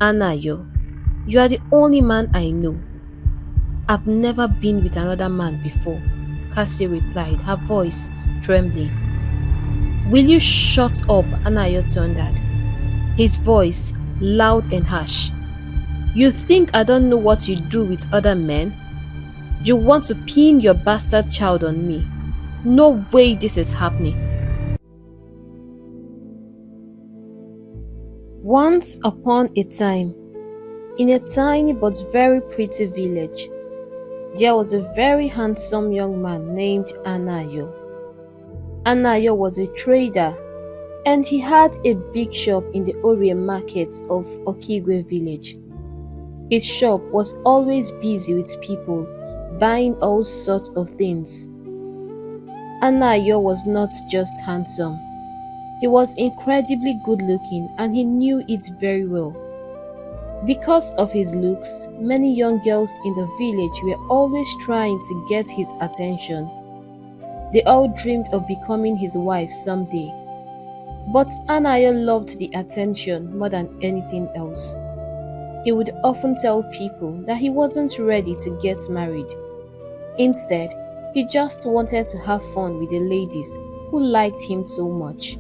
Anayo, you are the only man I know. I've never been with another man before, Cassie replied, her voice trembling. Will you shut up? Anayo thundered, his voice loud and harsh. You think I don't know what you do with other men? You want to pin your bastard child on me. No way this is happening. Once upon a time, in a tiny but very pretty village, there was a very handsome young man named Anayo. Anayo was a trader and he had a big shop in the Orie market of Okigwe village. His shop was always busy with people buying all sorts of things. Anayo was not just handsome. He was incredibly good looking and he knew it very well. Because of his looks, many young girls in the village were always trying to get his attention. They all dreamed of becoming his wife someday. But Anayo loved the attention more than anything else. He would often tell people that he wasn't ready to get married. Instead, he just wanted to have fun with the ladies who liked him so much.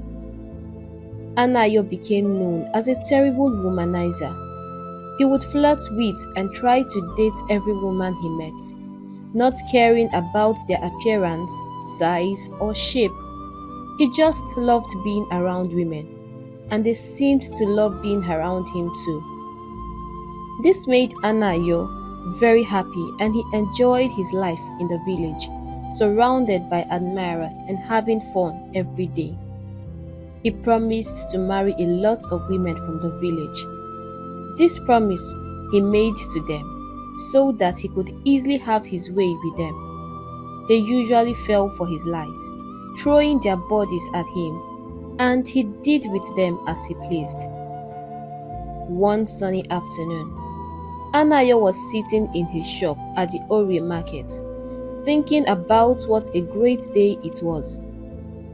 Anayo became known as a terrible womanizer. He would flirt with and try to date every woman he met, not caring about their appearance, size, or shape. He just loved being around women, and they seemed to love being around him too. This made Anayo very happy and he enjoyed his life in the village, surrounded by admirers and having fun every day. He promised to marry a lot of women from the village. This promise he made to them so that he could easily have his way with them. They usually fell for his lies, throwing their bodies at him, and he did with them as he pleased. One sunny afternoon, Anayo was sitting in his shop at the Orie market, thinking about what a great day it was.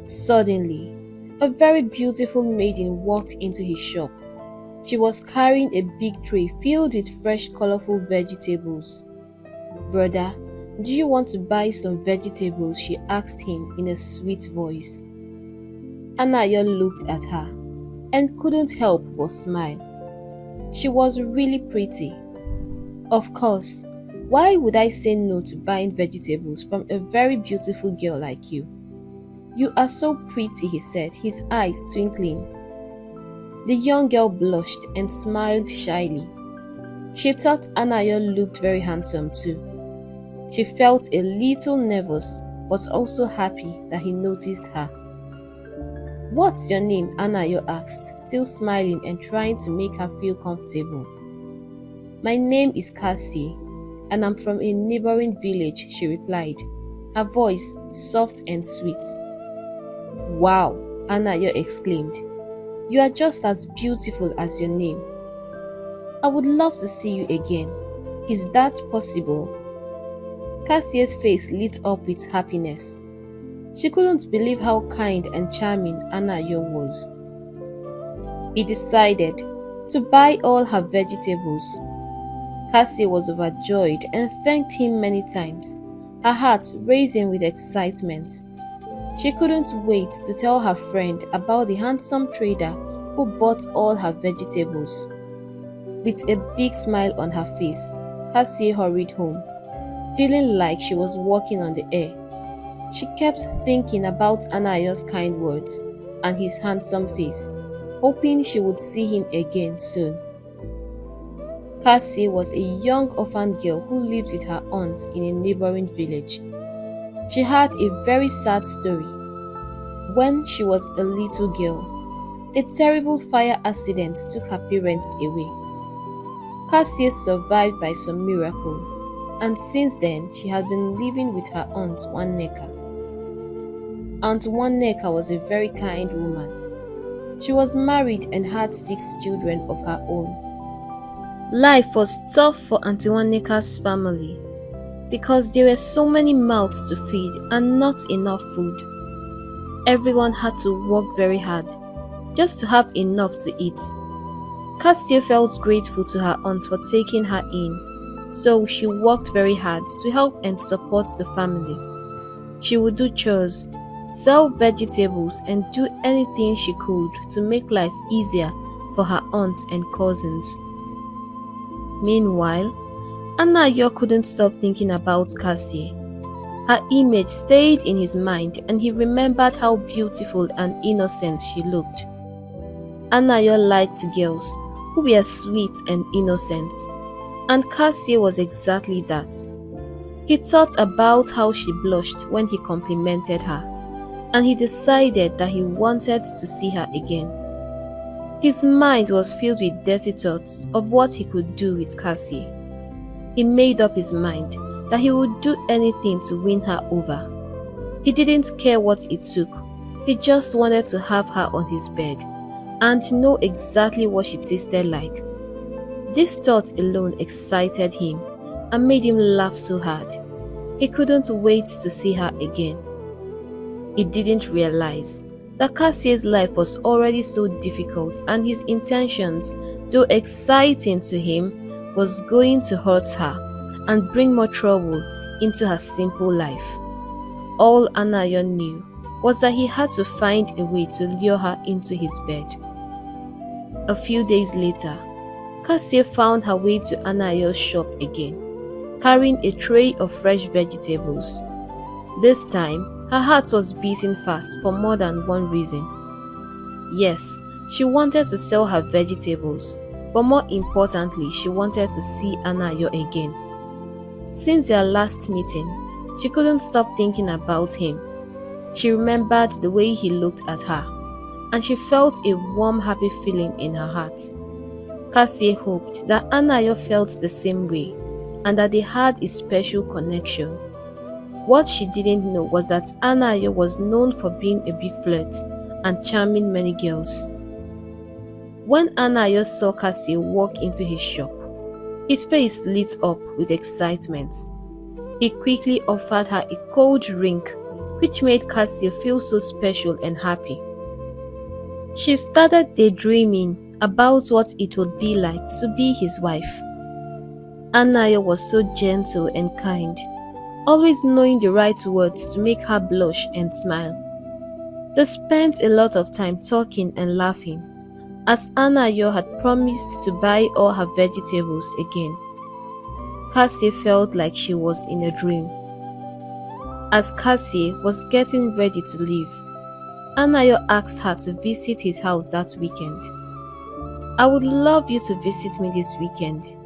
Suddenly, a very beautiful maiden walked into his shop. She was carrying a big tray filled with fresh, colorful vegetables. Brother, do you want to buy some vegetables? She asked him in a sweet voice. Anayo looked at her and couldn't help but smile. She was really pretty. Of course, why would I say no to buying vegetables from a very beautiful girl like you? You are so pretty, he said, his eyes twinkling. The young girl blushed and smiled shyly. She thought Anayo looked very handsome too. She felt a little nervous but also happy that he noticed her. What's your name? Anayo asked, still smiling and trying to make her feel comfortable. My name is Cassie, and I'm from a neighboring village, she replied, her voice soft and sweet. Wow, Anayo exclaimed. You are just as beautiful as your name. I would love to see you again. Is that possible? Cassie's face lit up with happiness. She couldn't believe how kind and charming Anayo was. He decided to buy all her vegetables. Cassie was overjoyed and thanked him many times, her heart racing with excitement. She couldn't wait to tell her friend about the handsome trader who bought all her vegetables. With a big smile on her face, Cassie hurried home, feeling like she was walking on the air. She kept thinking about Anayo's kind words and his handsome face, hoping she would see him again soon. Cassie was a young orphan girl who lived with her aunt in a neighboring village. She had a very sad story. When she was a little girl, a terrible fire accident took her parents away. Cassie survived by some miracle, and since then she had been living with her aunt Nwaneka. Aunt Nwaneka was a very kind woman. She was married and had 6 children of her own. Life was tough for Auntie Nwaneka's family because there were so many mouths to feed and not enough food. Everyone had to work very hard just to have enough to eat. Cassie felt grateful to her aunt for taking her in, so she worked very hard to help and support the family. She would do chores, sell vegetables, and do anything she could to make life easier for her aunts and cousins. Meanwhile, Anayo couldn't stop thinking about Cassie. Her image stayed in his mind and he remembered how beautiful and innocent she looked. Anayo liked girls who were sweet and innocent, and Cassie was exactly that. He thought about how she blushed when he complimented her, and he decided that he wanted to see her again. His mind was filled with dirty thoughts of what he could do with Cassie. He made up his mind that he would do anything to win her over. He didn't care what it took, he just wanted to have her on his bed and know exactly what she tasted like. This thought alone excited him and made him laugh so hard. He couldn't wait to see her again. He didn't realize that Cassie's life was already so difficult and his intentions, though exciting to him, was going to hurt her and bring more trouble into her simple life. All Anayo knew was that he had to find a way to lure her into his bed. A few days later, Cassie found her way to Anayo's shop again, carrying a tray of fresh vegetables. This time, her heart was beating fast for more than one reason. Yes, she wanted to sell her vegetables, but more importantly, she wanted to see Anayo again. Since their last meeting, she couldn't stop thinking about him. She remembered the way he looked at her, and she felt a warm, happy feeling in her heart. Cassie hoped that Anayo felt the same way, and that they had a special connection. What she didn't know was that Anayo was known for being a big flirt and charming many girls. When Anayo saw Cassie walk into his shop, his face lit up with excitement. He quickly offered her a cold drink, which made Cassie feel so special and happy. She started daydreaming about what it would be like to be his wife. Anayo was so gentle and kind, always knowing the right words to make her blush and smile. They spent a lot of time talking and laughing, as Anayo had promised to buy all her vegetables again. Cassie felt like she was in a dream. As Cassie was getting ready to leave, Anayo asked her to visit his house that weekend. "I would love you to visit me this weekend.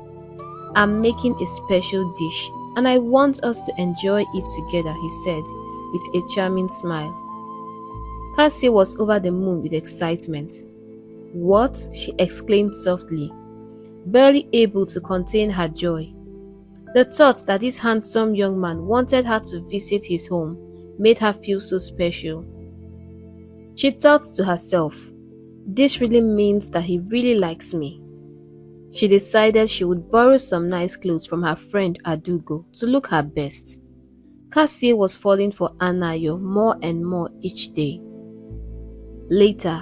I'm making a special dish and I want us to enjoy it together," he said with a charming smile. Cassie was over the moon with excitement. "What?" she exclaimed softly, barely able to contain her joy. The thought that this handsome young man wanted her to visit his home made her feel so special. She thought to herself, "This really means that he really likes me." She decided she would borrow some nice clothes from her friend Adugo to look her best. Cassie was falling for Anayo more and more each day. Later,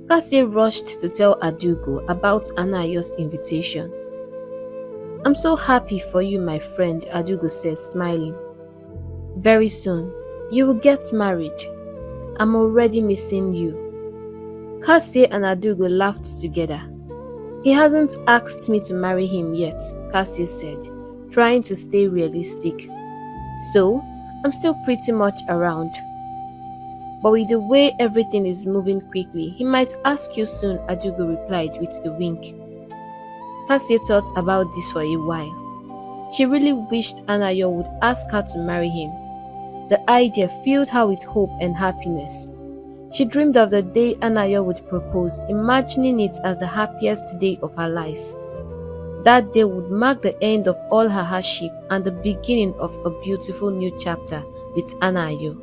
Cassie rushed to tell Adugo about Anayo's invitation. "I'm so happy for you, my friend," Adugo said, smiling. "Very soon, you will get married. I'm already missing you." Cassie and Adugo laughed together. "He hasn't asked me to marry him yet," Cassie said, trying to stay realistic. "So, I'm still pretty much around. But with the way everything is moving quickly, he might ask you soon," Adugo replied with a wink. Cassie thought about this for a while. She really wished Anayo would ask her to marry him. The idea filled her with hope and happiness. She dreamed of the day Anayo would propose, imagining it as the happiest day of her life. That day would mark the end of all her hardship and the beginning of a beautiful new chapter with Anayo.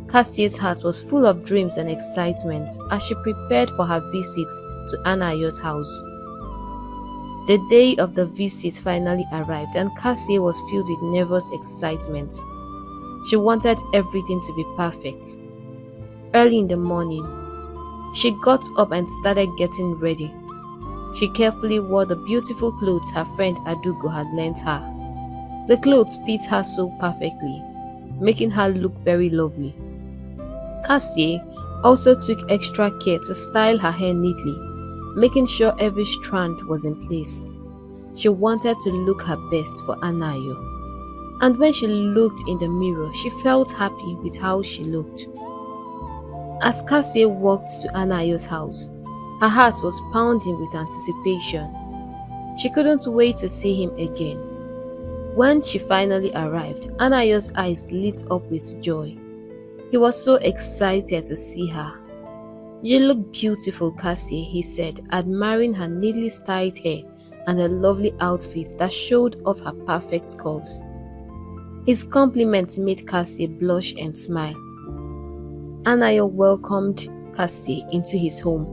Cassie's heart was full of dreams and excitement as she prepared for her visit to Anayo's house. The day of the visit finally arrived and Cassie was filled with nervous excitement. She wanted everything to be perfect. Early in the morning, she got up and started getting ready. She carefully wore the beautiful clothes her friend Adugo had lent her. The clothes fit her so perfectly, making her look very lovely. Cassie also took extra care to style her hair neatly, making sure every strand was in place. She wanted to look her best for Anayo. And when she looked in the mirror, she felt happy with how she looked. As Cassie walked to Anayo's house, her heart was pounding with anticipation. She couldn't wait to see him again. When she finally arrived, Anayo's eyes lit up with joy. He was so excited to see her. "You look beautiful, Cassie," he said, admiring her neatly styled hair and her lovely outfit that showed off her perfect curves. His compliment made Cassie blush and smile. Anayo welcomed Cassie into his home.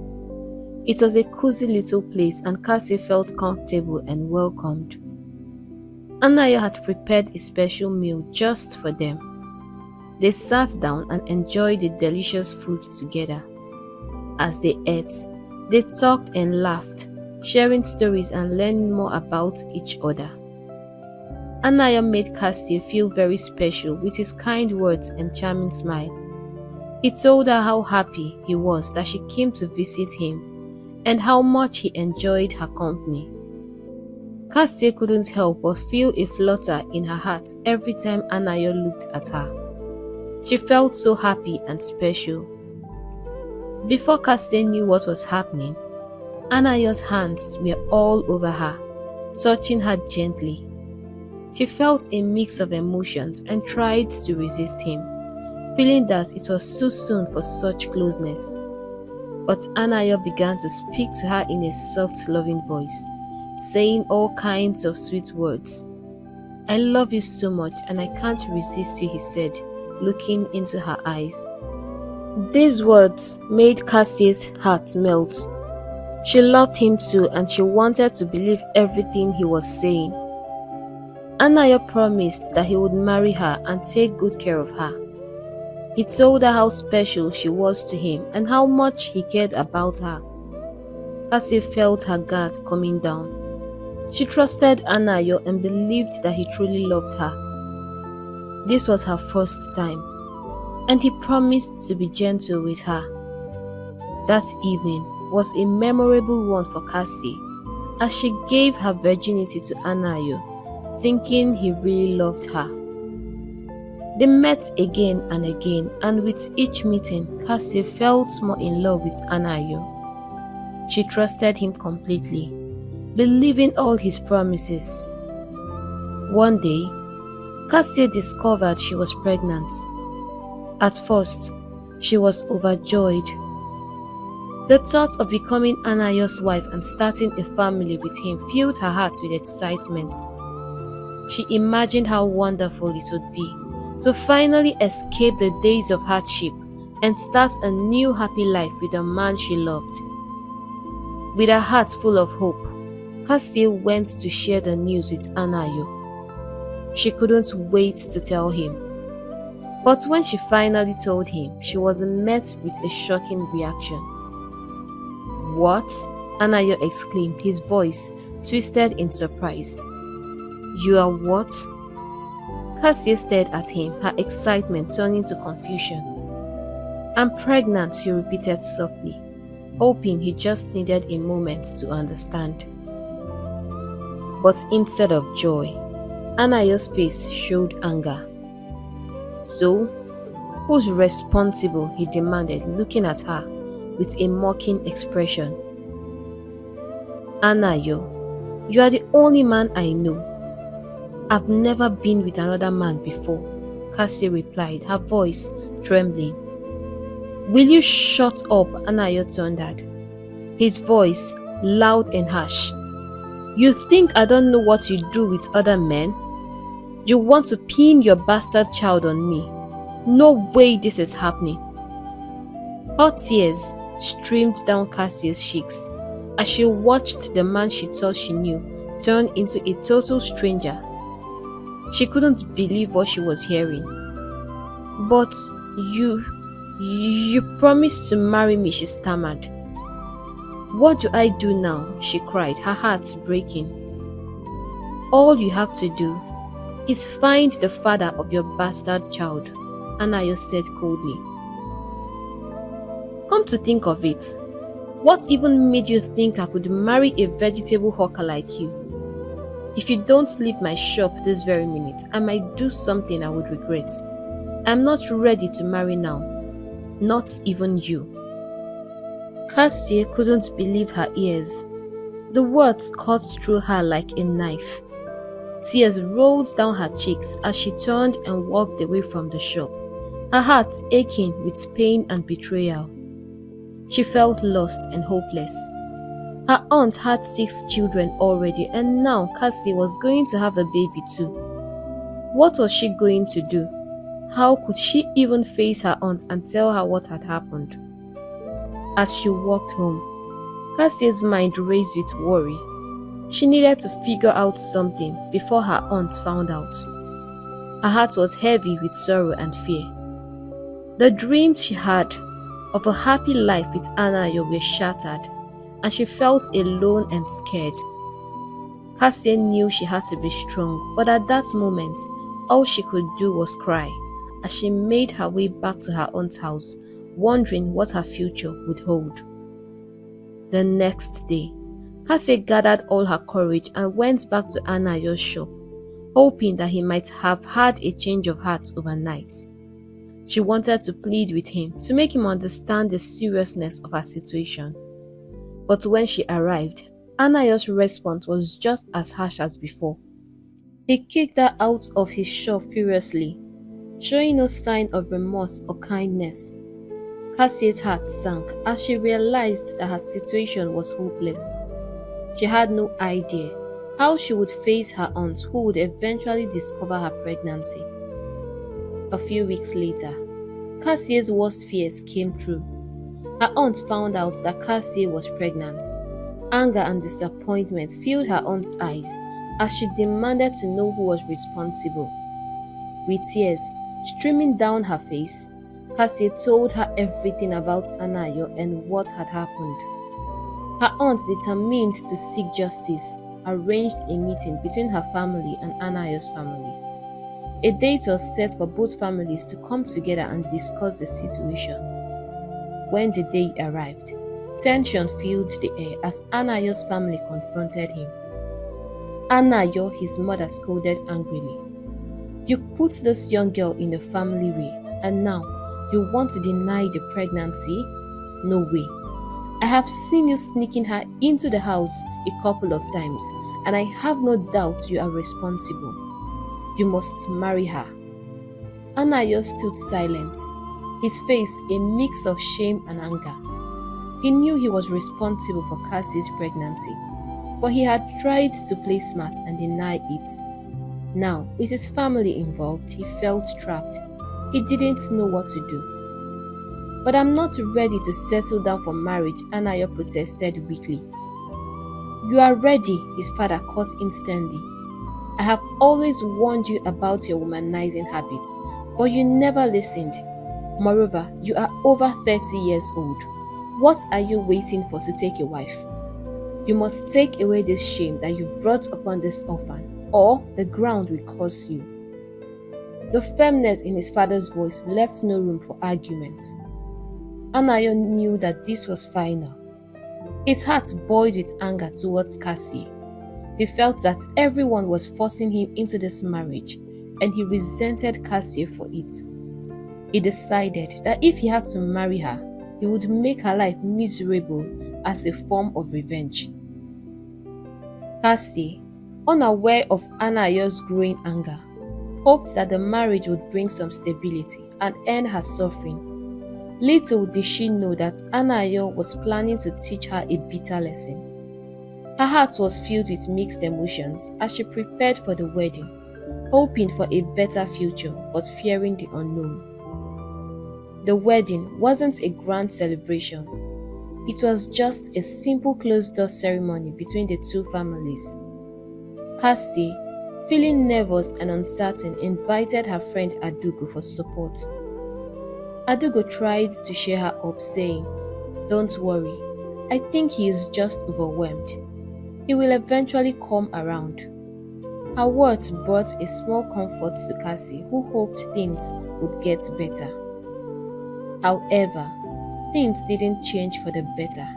It was a cozy little place and Cassie felt comfortable and welcomed. Anayo had prepared a special meal just for them. They sat down and enjoyed the delicious food together. As they ate, they talked and laughed, sharing stories and learning more about each other. Anayo made Cassie feel very special with his kind words and charming smile. He told her how happy he was that she came to visit him and how much he enjoyed her company. Cassie couldn't help but feel a flutter in her heart every time Anayo looked at her. She felt so happy and special. Before Cassie knew what was happening, Anayo's hands were all over her, touching her gently. She felt a mix of emotions and tried to resist him, feeling that it was too soon for such closeness. But Anayo began to speak to her in a soft, loving voice, saying all kinds of sweet words. "I love you so much and I can't resist you," he said, looking into her eyes. These words made Cassie's heart melt. She loved him too and she wanted to believe everything he was saying. Anayo promised that he would marry her and take good care of her. He told her how special she was to him and how much he cared about her. Cassie felt her guard coming down. She trusted Anayo and believed that he truly loved her. This was her first time, and he promised to be gentle with her. That evening was a memorable one for Cassie, as she gave her virginity to Anayo, thinking he really loved her. They met again and again, and with each meeting, Cassie felt more in love with Anayo. She trusted him completely, believing all his promises. One day, Cassie discovered she was pregnant. At first, she was overjoyed. The thought of becoming Anayo's wife and starting a family with him filled her heart with excitement. She imagined how wonderful it would be to finally escape the days of hardship and start a new happy life with the man she loved. With her heart full of hope, Cassie went to share the news with Anayo. She couldn't wait to tell him. But when she finally told him, she was met with a shocking reaction. "What?" Anayo exclaimed, his voice twisted in surprise. "You are what?" Cassie stared at him, her excitement turning to confusion. "I'm pregnant," she repeated softly, hoping he just needed a moment to understand. But instead of joy, Anayo's face showed anger. "So, who's responsible?" he demanded, looking at her with a mocking expression. "Anayo, you are the only man I know. I've never been with another man before," Cassie replied, her voice trembling. "Will you shut up?" Anayo thundered, his voice loud and harsh. "You think I don't know what you do with other men? You want to pin your bastard child on me. No way this is happening." Hot tears streamed down Cassie's cheeks as she watched the man she thought she knew turn into a total stranger. She couldn't believe what she was hearing. "But you promised to marry me," she stammered. "What do I do now?" she cried, her heart breaking. "All you have to do is find the father of your bastard child," Anayo said coldly. "Come to think of it, what even made you think I could marry a vegetable hawker like you? If you don't leave my shop this very minute, I might do something I would regret. I'm not ready to marry now, not even you." Cassie couldn't believe her ears. The words cut through her like a knife. Tears rolled down her cheeks as she turned and walked away from the shop, her heart aching with pain and betrayal. She felt lost and hopeless. Her aunt had 6 children already, and now Cassie was going to have a baby too. What was she going to do? How could she even face her aunt and tell her what had happened? As she walked home, Cassie's mind raced with worry. She needed to figure out something before her aunt found out. Her heart was heavy with sorrow and fear. The dreams she had of a happy life with Anayo were shattered, and she felt alone and scared. Cassie knew she had to be strong, but at that moment, all she could do was cry as she made her way back to her aunt's house, wondering what her future would hold. The next day, Cassie gathered all her courage and went back to Anayo's shop, hoping that he might have had a change of heart overnight. She wanted to plead with him to make him understand the seriousness of her situation. But when she arrived, Anayo's response was just as harsh as before. He kicked her out of his shop furiously, showing no sign of remorse or kindness. Cassie's heart sank as she realized that her situation was hopeless. She had no idea how she would face her aunt, who would eventually discover her pregnancy. A few weeks later, Cassie's worst fears came true. Her aunt found out that Cassie was pregnant. Anger and disappointment filled her aunt's eyes as she demanded to know who was responsible. With tears streaming down her face, Cassie told her everything about Anayo and what had happened. Her aunt, determined to seek justice, arranged a meeting between her family and Anayo's family. A date was set for both families to come together and discuss the situation. When the day arrived, tension filled the air as Anayo's family confronted him. Anayo, his mother, scolded angrily. "You put this young girl in the family way, and now you want to deny the pregnancy? No way. I have seen you sneaking her into the house a couple of times, and I have no doubt you are responsible. You must marry her." Anayo stood silent, his face a mix of shame and anger. He knew he was responsible for Cassie's pregnancy, but he had tried to play smart and deny it. Now, with his family involved, he felt trapped. He didn't know what to do. "But I'm not ready to settle down for marriage," Anayo protested weakly. "You are ready," his father cut instantly. "I have always warned you about your womanizing habits, but you never listened. Moreover, you are over 30 years old. What are you waiting for to take a wife? You must take away this shame that you brought upon this orphan, or the ground will curse you." The firmness in his father's voice left no room for arguments. Anayo knew that this was final. His heart boiled with anger towards Cassie. He felt that everyone was forcing him into this marriage, and he resented Cassie for it. He decided that if he had to marry her, he would make her life miserable as a form of revenge. Cassie, unaware of Anayo's growing anger, hoped that the marriage would bring some stability and end her suffering. Little did she know that Anayo was planning to teach her a bitter lesson. Her heart was filled with mixed emotions as she prepared for the wedding, hoping for a better future but fearing the unknown. The wedding wasn't a grand celebration. It was just a simple closed-door ceremony between the two families. Cassie, feeling nervous and uncertain, invited her friend Adugo for support. Adugo tried to cheer her up, saying, "Don't worry, I think he is just overwhelmed. He will eventually come around." Her words brought a small comfort to Cassie, who hoped things would get better. However, things didn't change for the better.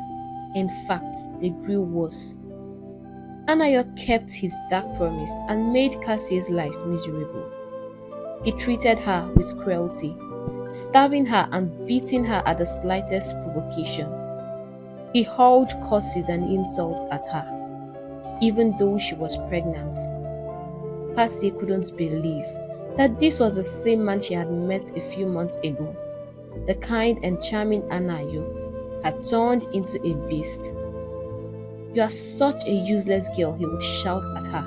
In fact, they grew worse. Anayo kept his dark promise and made Cassie's life miserable. He treated her with cruelty, starving her and beating her at the slightest provocation. He hurled curses and insults at her, even though she was pregnant. Cassie couldn't believe that this was the same man she had met a few months ago. The kind and charming Anayo had turned into a beast. "You are such a useless girl," he would shout at her.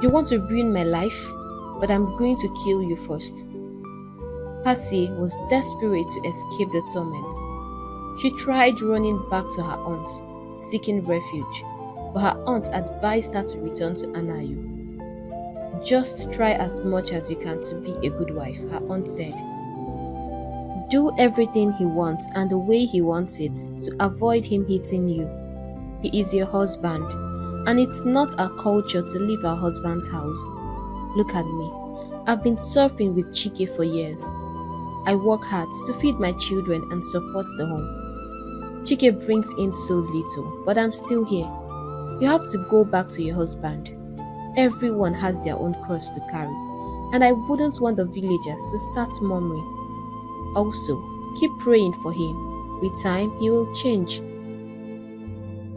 "You want to ruin my life? But I'm going to kill you first." Cassie was desperate to escape the torment. She tried running back to her aunt, seeking refuge, but her aunt advised her to return to Anayo. "Just try as much as you can to be a good wife," her aunt said. "Do everything he wants and the way he wants it to avoid him hitting you. He is your husband, and it's not our culture to leave our husband's house. Look at me. I've been surfing with Chike for years. I work hard to feed my children and support the home. Chike brings in so little, but I'm still here. You have to go back to your husband. Everyone has their own cross to carry, and I wouldn't want the villagers to start murmuring. Also, keep praying for him. With time, he will change."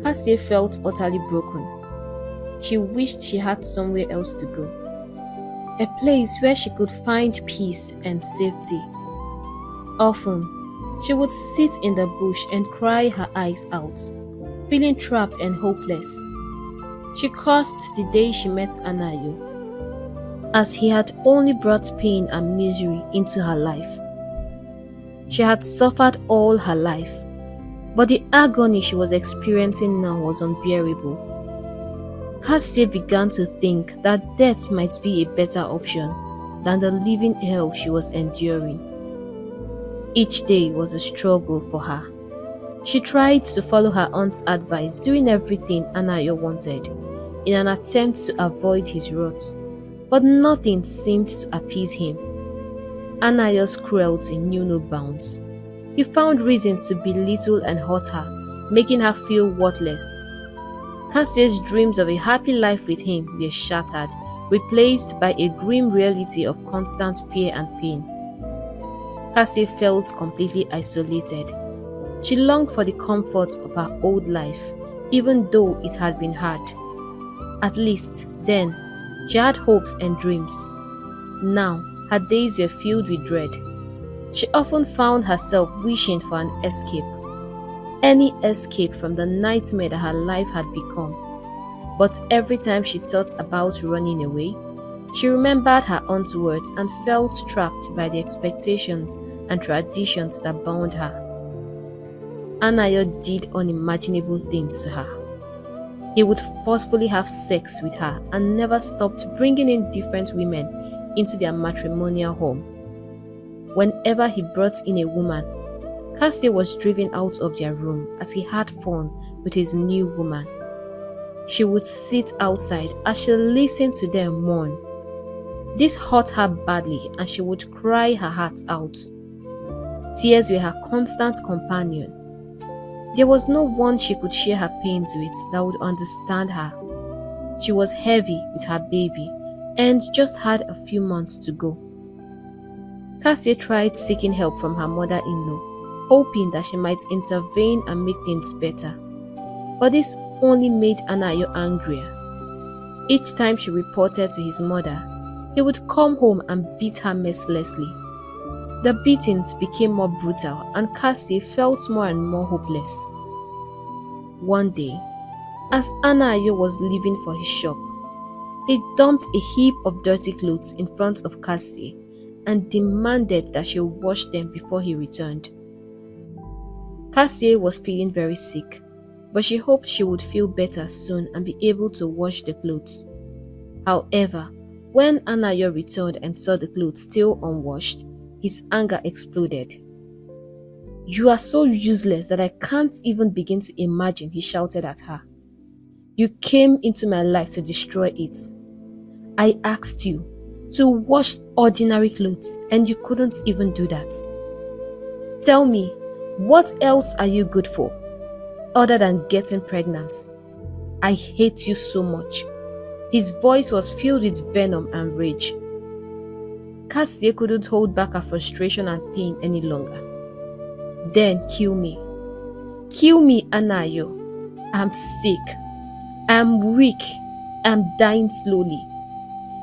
Cassie felt utterly broken. She wished she had somewhere else to go, a place where she could find peace and safety. Often, she would sit in the bush and cry her eyes out, feeling trapped and hopeless. She cursed the day she met Anayo, as he had only brought pain and misery into her life. She had suffered all her life, but the agony she was experiencing now was unbearable. Cassie began to think that death might be a better option than the living hell she was enduring. Each day was a struggle for her. She tried to follow her aunt's advice, doing everything Anayo wanted, in an attempt to avoid his wrath, but nothing seemed to appease him. Anayo's cruelty knew no bounds. He found reasons to belittle and hurt her, making her feel worthless. Cassie's dreams of a happy life with him were shattered, replaced by a grim reality of constant fear and pain. Cassie felt completely isolated. She longed for the comfort of her old life, even though it had been hard. At least, then, she had hopes and dreams. Now, her days were filled with dread. She often found herself wishing for an escape. Any escape from the nightmare that her life had become. But every time she thought about running away, she remembered her aunt's words and felt trapped by the expectations and traditions that bound her. Anayo did unimaginable things to her. He would forcefully have sex with her and never stopped bringing in different women into their matrimonial home. Whenever he brought in a woman, Cassie was driven out of their room as he had fun with his new woman. She would sit outside as she listened to them mourn. This hurt her badly and she would cry her heart out. Tears were her constant companion. There was no one she could share her pains with that would understand her. She was heavy with her baby and just had a few months to go. Cassie tried seeking help from her mother-in-law, hoping that she might intervene and make things better. But this only made Anayo angrier. Each time she reported to his mother, he would come home and beat her mercilessly. The beatings became more brutal and Cassie felt more and more hopeless. One day, as Anayo was leaving for his shop, he dumped a heap of dirty clothes in front of Cassie and demanded that she wash them before he returned. Cassie was feeling very sick, but she hoped she would feel better soon and be able to wash the clothes. However, when Anayo returned and saw the clothes still unwashed, his anger exploded. "You are so useless that I can't even begin to imagine," he shouted at her. "You came into my life to destroy it. I asked you to wash ordinary clothes and you couldn't even do that. Tell me, what else are you good for other than getting pregnant? I hate you so much." His voice was filled with venom and rage. Cassie couldn't hold back her frustration and pain any longer. "Then kill me. Kill me, Anayo. I'm sick. I'm weak. I'm dying slowly.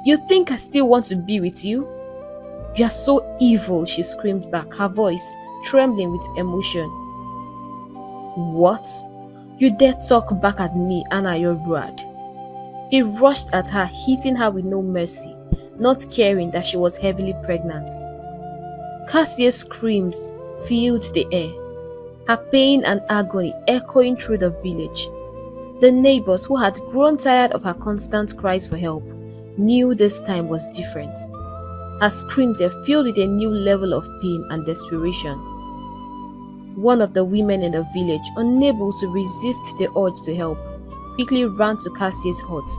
You think I still want to be with you? You are so evil," she screamed back, her voice trembling with emotion. "What? You dare talk back at me?" Anayo roared. He rushed at her, hitting her with no mercy, not caring that she was heavily pregnant. Cassie's screams filled the air, her pain and agony echoing through the village. The neighbors, who had grown tired of her constant cries for help, knew this time was different. Her screams were filled with a new level of pain and desperation. One of the women in the village, unable to resist the urge to help, quickly ran to Cassie's hut.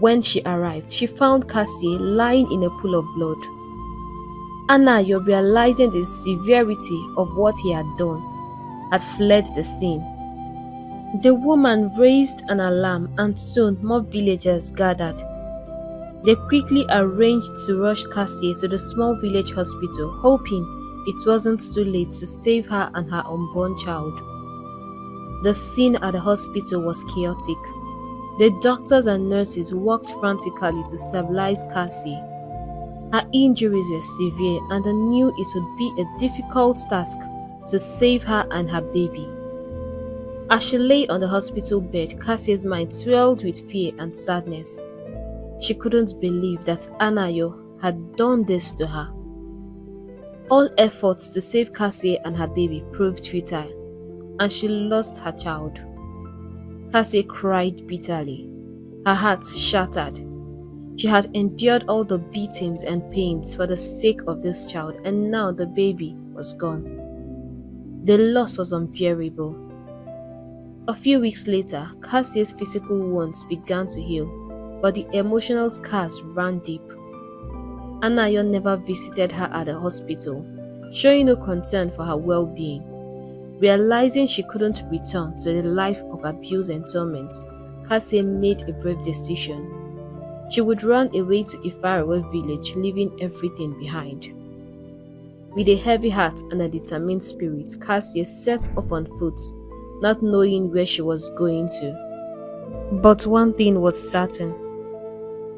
When she arrived, she found Cassie lying in a pool of blood. Anayo, realizing the severity of what he had done, had fled the scene. The woman raised an alarm and soon more villagers gathered. They quickly arranged to rush Cassie to the small village hospital, hoping it wasn't too late to save her and her unborn child. The scene at the hospital was chaotic. The doctors and nurses worked frantically to stabilize Cassie. Her injuries were severe and they knew it would be a difficult task to save her and her baby. As she lay on the hospital bed, Cassie's mind swelled with fear and sadness. She couldn't believe that Anayo had done this to her. All efforts to save Cassie and her baby proved futile, and she lost her child. Cassie cried bitterly, her heart shattered. She had endured all the beatings and pains for the sake of this child, and now the baby was gone. The loss was unbearable. A few weeks later, Cassie's physical wounds began to heal, but the emotional scars ran deep. Anayo never visited her at the hospital, showing no concern for her well-being. Realizing she couldn't return to the life of abuse and torment, Cassie made a brave decision. She would run away to a faraway village, leaving everything behind. With a heavy heart and a determined spirit, Cassie set off on foot, not knowing where she was going to. But one thing was certain: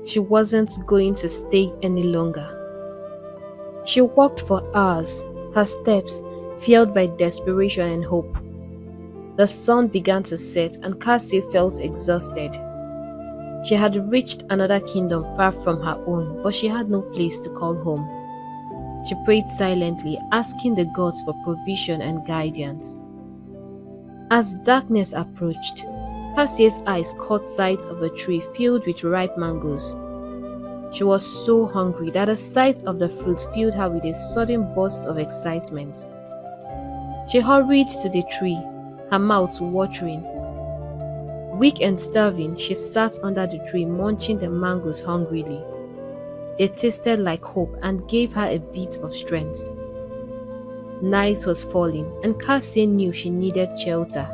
she wasn't going to stay any longer. She walked for hours, her steps filled by desperation and hope. The sun began to set and Cassie felt exhausted. She had reached another kingdom far from her own, but she had no place to call home. She prayed silently, asking the gods for provision and guidance. As darkness approached, Cassie's eyes caught sight of a tree filled with ripe mangoes. She was so hungry that the sight of the fruit filled her with a sudden burst of excitement. She hurried to the tree, her mouth watering. Weak and starving, she sat under the tree munching the mangoes hungrily. They tasted like hope and gave her a bit of strength. Night was falling and Cassie knew she needed shelter.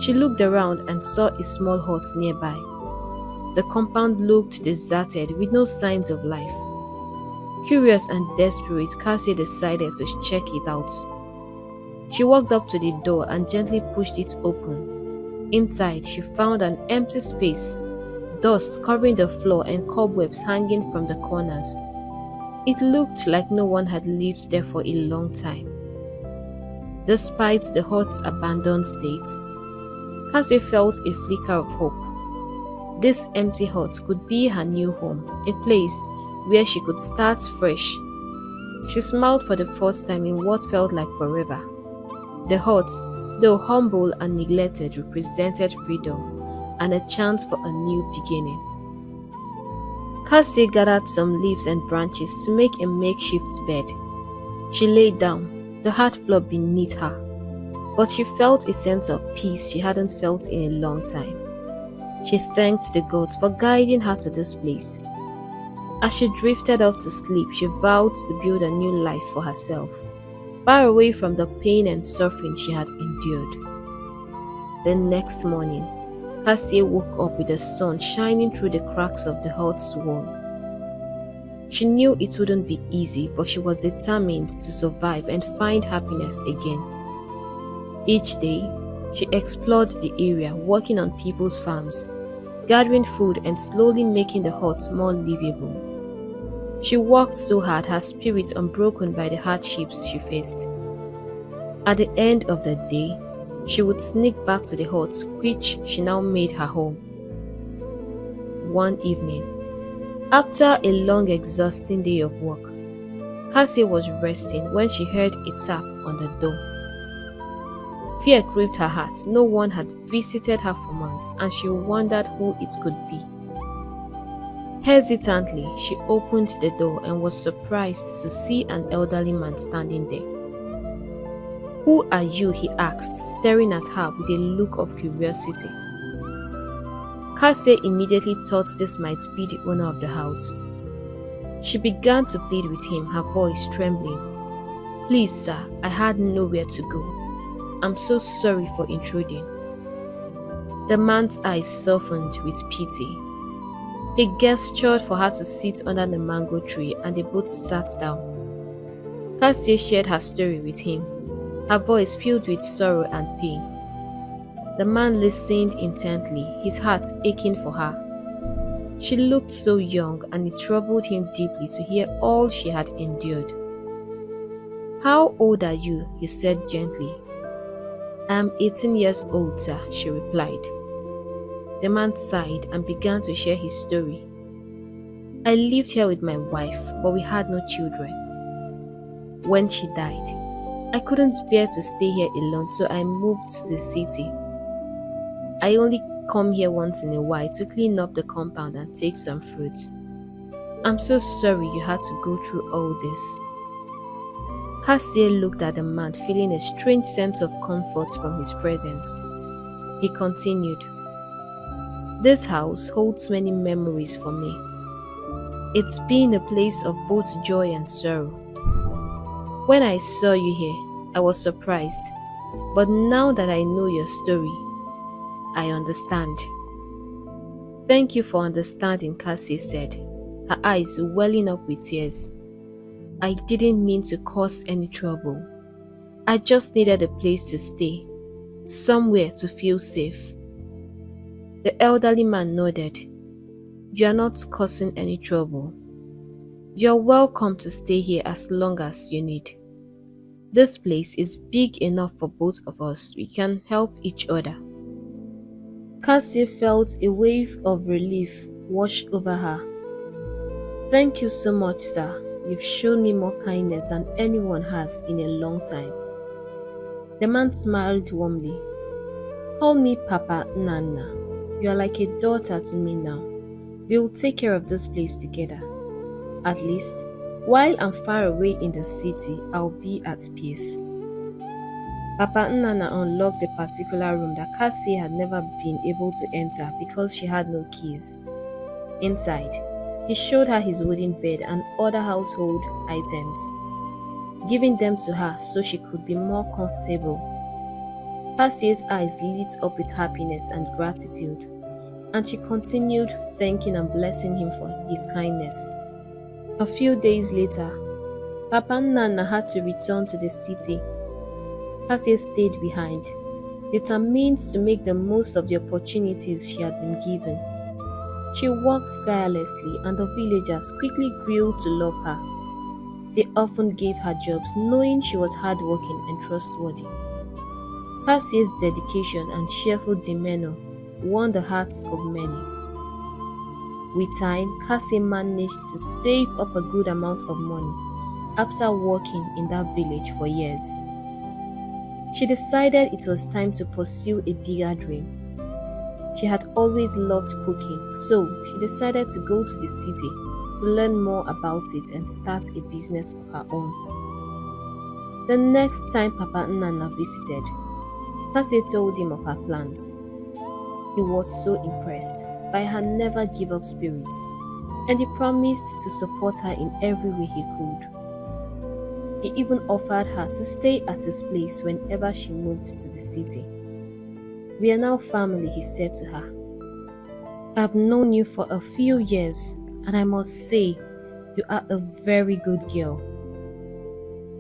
She looked around and saw a small hut nearby. The compound looked deserted with no signs of life. Curious and desperate, Cassie decided to check it out. She walked up to the door and gently pushed it open. Inside, she found an empty space, dust covering the floor and cobwebs hanging from the corners. It looked like no one had lived there for a long time. Despite the hut's abandoned state, Cassie felt a flicker of hope. This empty hut could be her new home, a place where she could start fresh. She smiled for the first time in what felt like forever. The hut, though humble and neglected, represented freedom and a chance for a new beginning. Cassie gathered some leaves and branches to make a makeshift bed. She lay down, the hard floor beneath her, but she felt a sense of peace she hadn't felt in a long time. She thanked the gods for guiding her to this place. As she drifted off to sleep, she vowed to build a new life for herself, far away from the pain and suffering she had endured. The next morning, Cassie woke up with the sun shining through the cracks of the hut's wall. She knew it wouldn't be easy, but she was determined to survive and find happiness again. Each day, she explored the area, working on people's farms, gathering food and slowly making the hut more livable. She worked so hard, her spirit unbroken by the hardships she faced. At the end of the day, she would sneak back to the hut, which she now made her home. One evening, after a long, exhausting day of work, Cassie was resting when she heard a tap on the door. Fear gripped her heart. No one had visited her for months, and she wondered who it could be. Hesitantly, she opened the door and was surprised to see an elderly man standing there. "Who are you?" he asked, staring at her with a look of curiosity. Cassie immediately thought this might be the owner of the house. She began to plead with him, her voice trembling. "Please, sir, I had nowhere to go. I'm so sorry for intruding." The man's eyes softened with pity. He gestured for her to sit under the mango tree, and they both sat down. Cassie shared her story with him, her voice filled with sorrow and pain. The man listened intently, his heart aching for her. She looked so young, and it troubled him deeply to hear all she had endured. "How old are you?" he said gently. "I am 18 years old, sir," she replied. The man sighed and began to share his story. "I lived here with my wife, but we had no children. When she died, I couldn't bear to stay here alone, so I moved to the city. I only come here once in a while to clean up the compound and take some fruits. I'm so sorry you had to go through all this." Cassie looked at the man, feeling a strange sense of comfort from his presence. He continued, "This house holds many memories for me. It's been a place of both joy and sorrow. When I saw you here, I was surprised, but now that I know your story, I understand." "Thank you for understanding," Cassie said, her eyes welling up with tears. "I didn't mean to cause any trouble. I just needed a place to stay, somewhere to feel safe." The elderly man nodded. "You are not causing any trouble. You're welcome to stay here as long as you need. This place is big enough for both of us. We can help each other." Cassie felt a wave of relief wash over her. "Thank you so much, sir. You've shown me more kindness than anyone has in a long time." The man smiled warmly. "Call me Papa Nana. You are like a daughter to me now. We will take care of this place together. At least, while I'm far away in the city, I'll be at peace." Papa Nana unlocked the particular room that Cassie had never been able to enter because she had no keys. Inside, he showed her his wooden bed and other household items, giving them to her so she could be more comfortable. Cassie's eyes lit up with happiness and gratitude, and she continued thanking and blessing him for his kindness. A few days later, Papa Nana had to return to the city. Cassie stayed behind, determined to make the most of the opportunities she had been given. She worked tirelessly, and the villagers quickly grew to love her. They often gave her jobs, knowing she was hardworking and trustworthy. Cassie's dedication and cheerful demeanor won the hearts of many. With time, Cassie managed to save up a good amount of money after working in that village for years. She decided it was time to pursue a bigger dream. She had always loved cooking, so she decided to go to the city to learn more about it and start a business of her own. The next time Papa Nnanna visited, Cassie told him of her plans. He was so impressed by her never give up spirit, and he promised to support her in every way he could. He even offered her to stay at his place whenever she moved to the city. "We are now family," he said to her. "I've known you for a few years, and I must say, you are a very good girl."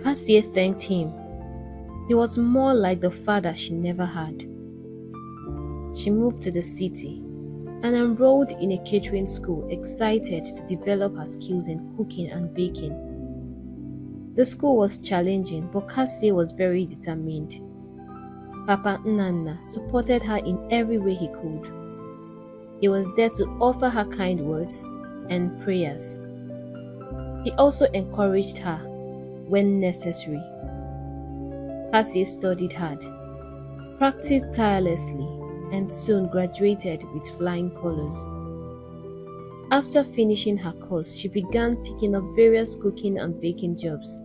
Cassie thanked him. He was more like the father she never had. She moved to the city and enrolled in a catering school, excited to develop her skills in cooking and baking. The school was challenging, but Cassie was very determined. Papa Nnanna supported her in every way he could. He was there to offer her kind words and prayers. He also encouraged her when necessary. Cassie studied hard, practiced tirelessly, and soon graduated with flying colors. After finishing her course, she began picking up various cooking and baking jobs.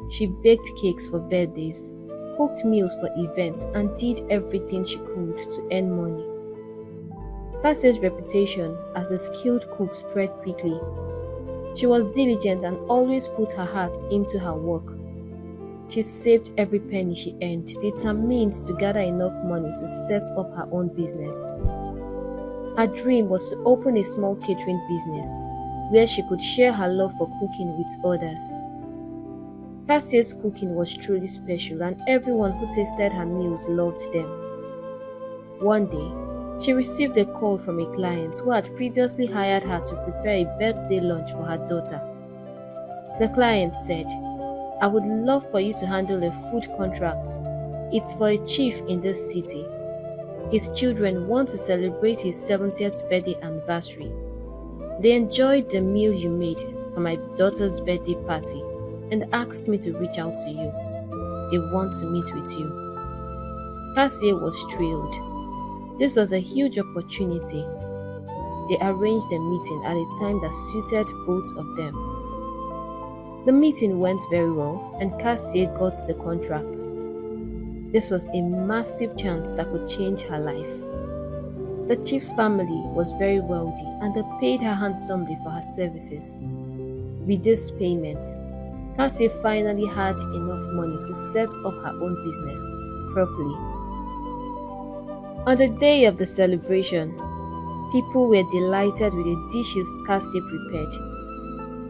She baked cakes for birthdays, cooked meals for events, and did everything she could to earn money. Cassie's reputation as a skilled cook spread quickly. She was diligent and always put her heart into her work. She saved every penny she earned, determined to gather enough money to set up her own business. Her dream was to open a small catering business where she could share her love for cooking with others. Cassie's cooking was truly special, and everyone who tasted her meals loved them. One day, she received a call from a client who had previously hired her to prepare a birthday lunch for her daughter. The client said, "I would love for you to handle a food contract. It's for a chief in this city. His children want to celebrate his 70th birthday anniversary. They enjoyed the meal you made for my daughter's birthday party and asked me to reach out to you. They want to meet with you." Cassie was thrilled. This was a huge opportunity. They arranged a meeting at a time that suited both of them. The meeting went very well, and Cassie got the contract. This was a massive chance that could change her life. The chief's family was very wealthy, and they paid her handsomely for her services. With this payment, Cassie finally had enough money to set up her own business properly. On the day of the celebration, people were delighted with the dishes Cassie prepared.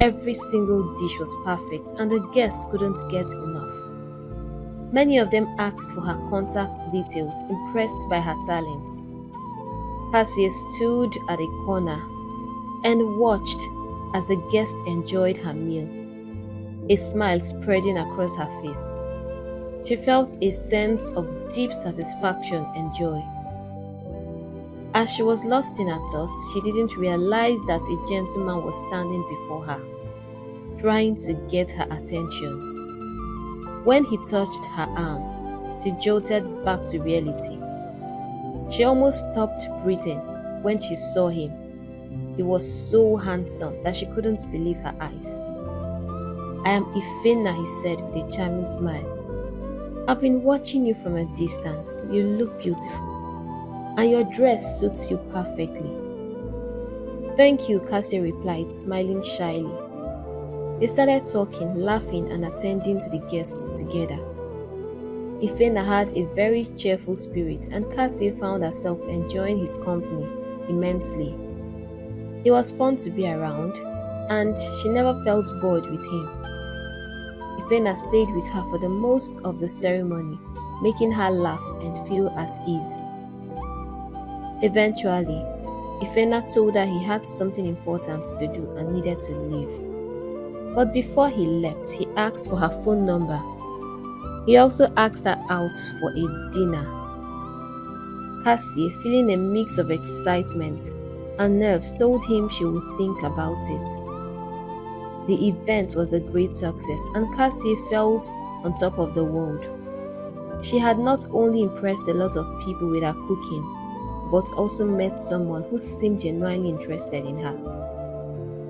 Every single dish was perfect, and the guests couldn't get enough. Many of them asked for her contact details, impressed by her talents. Cassie stood at a corner and watched as the guests enjoyed her meal, a smile spreading across her face. She felt a sense of deep satisfaction and joy. As she was lost in her thoughts, she didn't realize that a gentleman was standing before her, trying to get her attention. When he touched her arm, she jolted back to reality. She almost stopped breathing when she saw him. He was so handsome that she couldn't believe her eyes. "I am Ifena," he said with a charming smile. "I've been watching you from a distance. You look beautiful, and your dress suits you perfectly." "Thank you," Cassie replied, smiling shyly. They started talking, laughing, and attending to the guests together. Ifena had a very cheerful spirit, and Cassie found herself enjoying his company immensely. He was fun to be around, and she never felt bored with him. Ifena stayed with her for the most of the ceremony, making her laugh and feel at ease. Eventually, Ifena told her he had something important to do and needed to leave. But before he left, he asked for her phone number. He also asked her out for a dinner. Cassie, feeling a mix of excitement and nerves, told him she would think about it. The event was a great success, and Cassie felt on top of the world. She had not only impressed a lot of people with her cooking, but also met someone who seemed genuinely interested in her.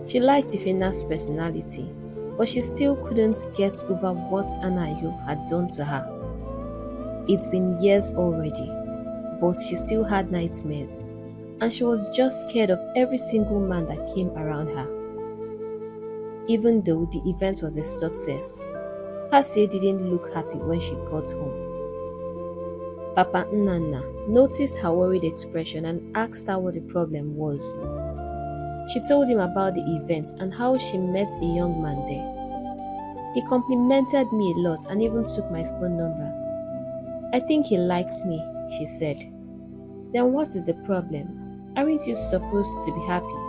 She liked Ifena's personality. but she still couldn't get over what Anayo had done to her. It's been years already, but she still had nightmares, and she was just scared of every single man that came around her. Even though the event was a success, Cassie didn't look happy when she got home. Papa Nnanna noticed her worried expression and asked her what the problem was. She told him about the event and how she met a young man there. He complimented me a lot and even took my phone number. "I think he likes me," she said. "Then what is the problem? Aren't you supposed to be happy?"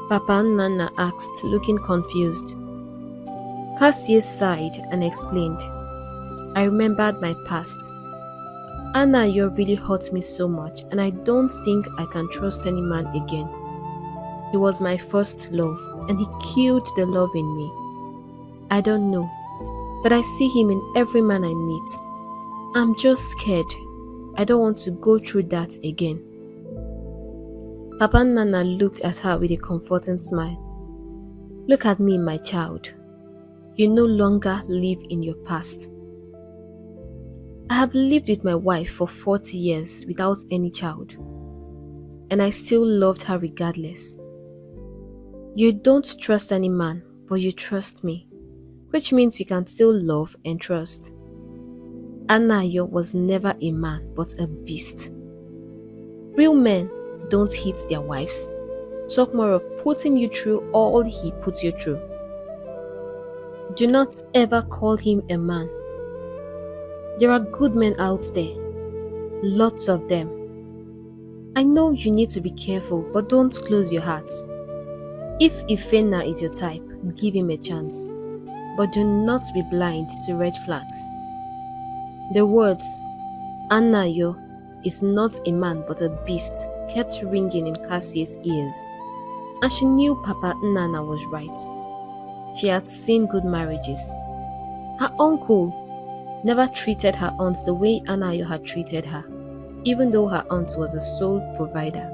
Papa Nnanna asked, looking confused. Cassie sighed and explained, "I remembered my past. Anayo really hurt me so much, and I don't think I can trust any man again. He was my first love, and he killed the love in me. I don't know, but I see him in every man I meet. I'm just scared. I don't want to go through that again." Papa Nnanna looked at her with a comforting smile. "Look at me, my child. You no longer live in your past. I have lived with my wife for 40 years without any child, and I still loved her regardless. You don't trust any man, but you trust me, which means you can still love and trust. Anayo was never a man, but a beast. Real men don't hit their wives. Talk more of putting you through all he put you through. Do not ever call him a man. There are good men out there, lots of them. I know you need to be careful, but don't close your heart. If Ifena is your type, give him a chance, but do not be blind to red flags." The words, "Anayo is not a man but a beast," kept ringing in Cassie's ears, and she knew Papa Nnanna was right. She had seen good marriages. Her uncle never treated her aunt the way Anayo had treated her, even though her aunt was the sole provider.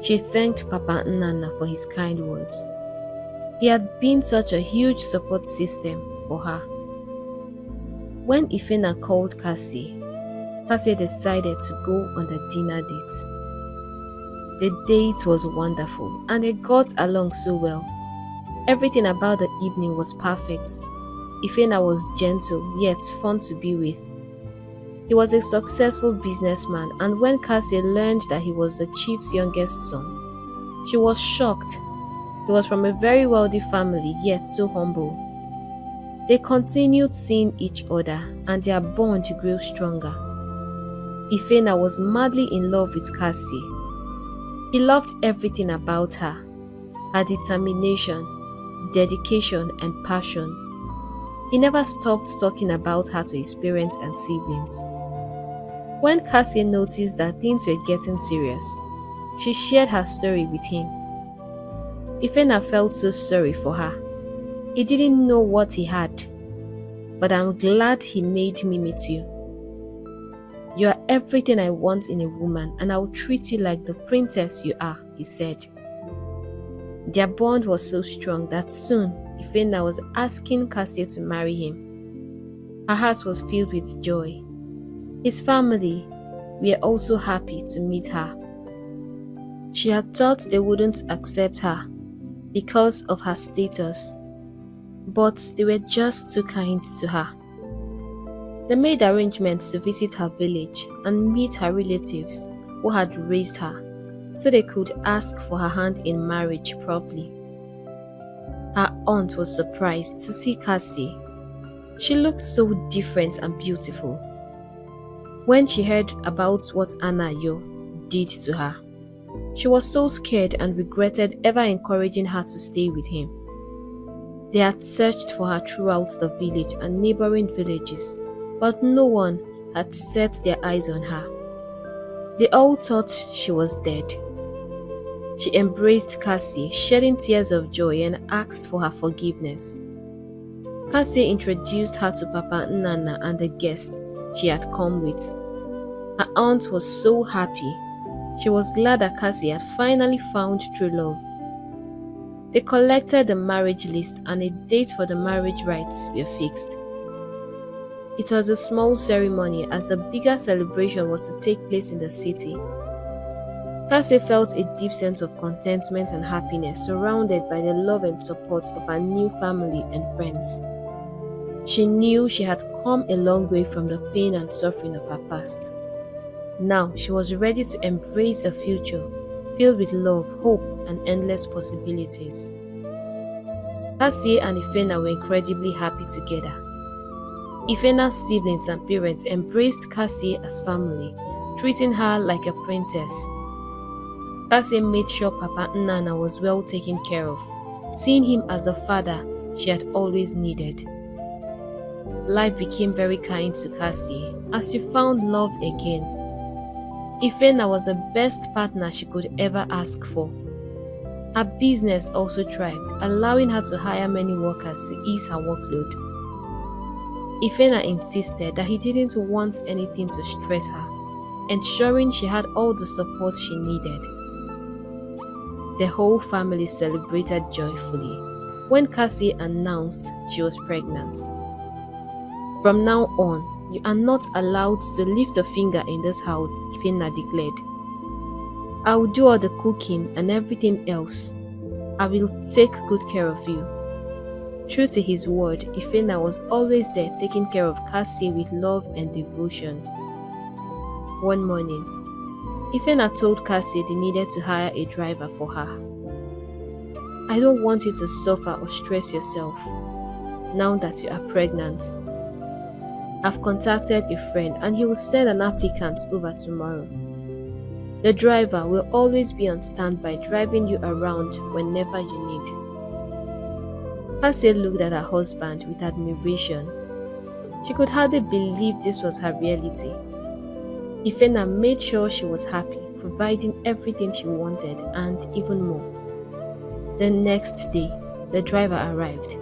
She thanked Papa Nnanna for his kind words. He had been such a huge support system for her. When Ifena called Cassie decided to go on the dinner date. The date was wonderful and they got along so well. Everything about the evening was perfect. Ifena was gentle yet fun to be with. He was a successful businessman, and when Cassie learned that he was the chief's youngest son, she was shocked. He was from a very wealthy family yet so humble. They continued seeing each other and their bond grew stronger. Ifena was madly in love with Cassie. He loved everything about her, her determination, dedication, and passion. He never stopped talking about her to his parents and siblings. When Cassie noticed that things were getting serious, she shared her story with him. Ifena felt so sorry for her. He didn't know what he had, but I'm glad he made me meet you. You are everything I want in a woman, and I will treat you like the princess you are, he said. Their bond was so strong that soon Ifena was asking Cassie to marry him. Her heart was filled with joy. His family were also happy to meet her. She had thought they wouldn't accept her because of her status, but they were just too kind to her. They made arrangements to visit her village and meet her relatives who had raised her, so they could ask for her hand in marriage properly. Her aunt was surprised to see Cassie. She looked so different and beautiful. When she heard about what Anayo did to her, she was so scared and regretted ever encouraging her to stay with him. They had searched for her throughout the village and neighboring villages, but no one had set their eyes on her. They all thought she was dead. She embraced Cassie, shedding tears of joy, and asked for her forgiveness. Cassie introduced her to Papa Nnanna and the guest she had come with. Her aunt was so happy. She was glad that Cassie had finally found true love. They collected the marriage list and a date for the marriage rites were fixed. It was a small ceremony as the bigger celebration was to take place in the city. Cassie felt a deep sense of contentment and happiness surrounded by the love and support of her new family and friends. She knew she had come a long way from the pain and suffering of her past. Now she was ready to embrace a future filled with love, hope, and endless possibilities. Cassie and Ifena were incredibly happy together. Ifena's siblings and parents embraced Cassie as family, treating her like a princess. Cassie made sure Papa Nnanna was well taken care of, seeing him as the father she had always needed. Life became very kind to Cassie as she found love again. Ifena was the best partner she could ever ask for. Her business also thrived, allowing her to hire many workers to ease her workload. Ifena insisted that he didn't want anything to stress her, ensuring she had all the support she needed. The whole family celebrated joyfully when Cassie announced she was pregnant. From now on, you are not allowed to lift a finger in this house, Ifena declared. I will do all the cooking and everything else. I will take good care of you. True to his word, Ifena was always there taking care of Cassie with love and devotion. One morning, Ifena told Cassie they needed to hire a driver for her. I don't want you to suffer or stress yourself now that you are pregnant. I've contacted a friend and he will send an applicant over tomorrow. The driver will always be on standby driving you around whenever you need. Cassie looked at her husband with admiration. She could hardly believe this was her reality. Ifena made sure she was happy, providing everything she wanted and even more. The next day, the driver arrived.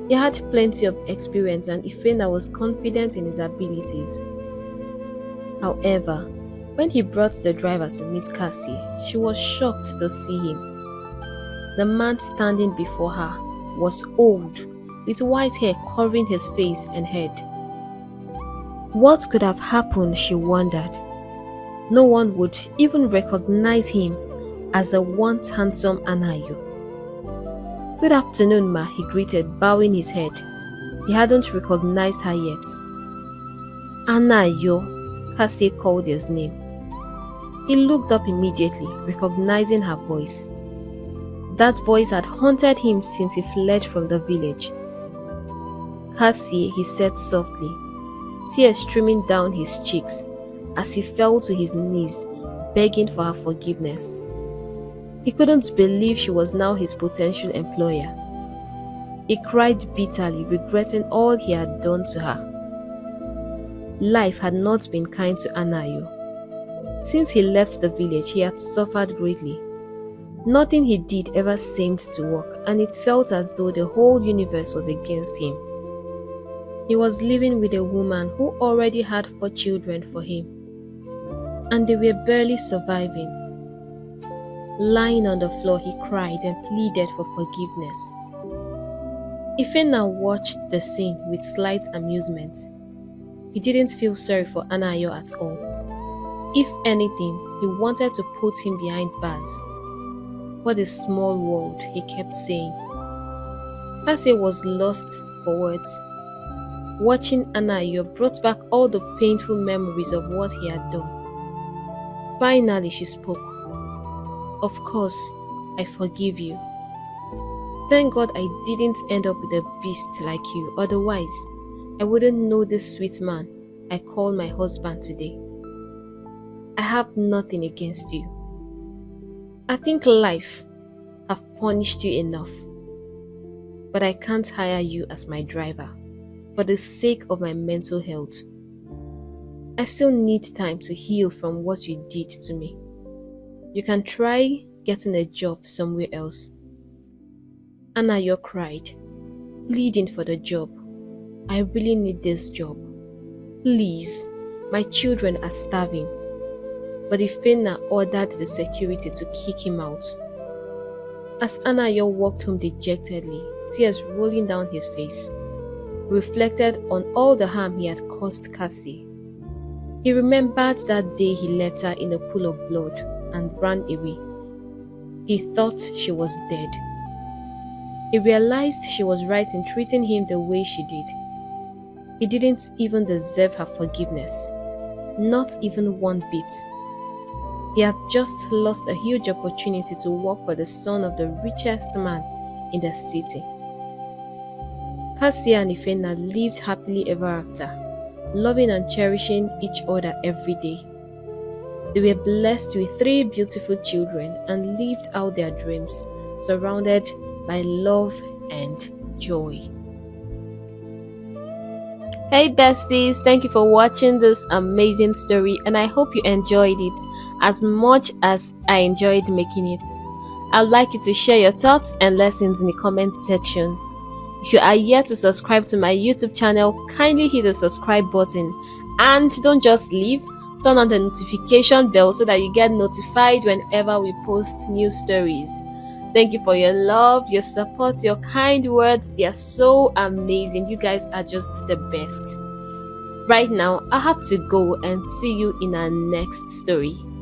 He had plenty of experience and Ifena was confident in his abilities. However, when he brought the driver to meet Cassie, she was shocked to see him. The man standing before her was old, with white hair covering his face and head. What could have happened, she wondered. No one would even recognize him as the once handsome Anayo. Good afternoon, ma, he greeted, bowing his head. He hadn't recognized her yet. Anayo, Cassie called his name. He looked up immediately, recognizing her voice. That voice had haunted him since he fled from the village. Cassie, he said softly, tears streaming down his cheeks as he fell to his knees, begging for her forgiveness. He couldn't believe she was now his potential employer. He cried bitterly, regretting all he had done to her. Life had not been kind to Anayo. Since he left the village, he had suffered greatly. Nothing he did ever seemed to work, and it felt as though the whole universe was against him. He was living with a woman who already had 4 children for him, and they were barely surviving. Lying on the floor, he cried and pleaded for forgiveness. Ifena watched the scene with slight amusement. He didn't feel sorry for Anayo at all. If anything, he wanted to put him behind bars. What a small world, he kept saying. Cassie was lost for words. Watching Anayo brought back all the painful memories of what he had done. Finally, she spoke. Of course, I forgive you. Thank God I didn't end up with a beast like you, otherwise, I wouldn't know this sweet man I call my husband today. I have nothing against you. I think life have punished you enough, but I can't hire you as my driver for the sake of my mental health. I still need time to heal from what you did to me. You can try getting a job somewhere else. Anayo cried, pleading for the job. I really need this job. Please, my children are starving. But Ifena ordered the security to kick him out. As Anayo walked home dejectedly, tears rolling down his face, he reflected on all the harm he had caused Cassie. He remembered that day he left her in a pool of blood and ran away. He thought she was dead. He realized she was right in treating him the way she did. He didn't even deserve her forgiveness, not even one bit. He had just lost a huge opportunity to work for the son of the richest man in the city. Cassie and Ifena lived happily ever after, loving and cherishing each other every day. They were blessed with 3 beautiful children and lived out their dreams, surrounded by love and joy. Hey besties, thank you for watching this amazing story, and I hope you enjoyed it as much as I enjoyed making it. I'd like you to share your thoughts and lessons in the comment section. If you are yet to subscribe to my YouTube channel, kindly hit the subscribe button, and don't just leave, turn on the notification bell so that you get notified whenever we post new stories. Thank you for your love, your support, your kind words. They are so amazing. You guys are just the best. Right now, I have to go and see you in our next story.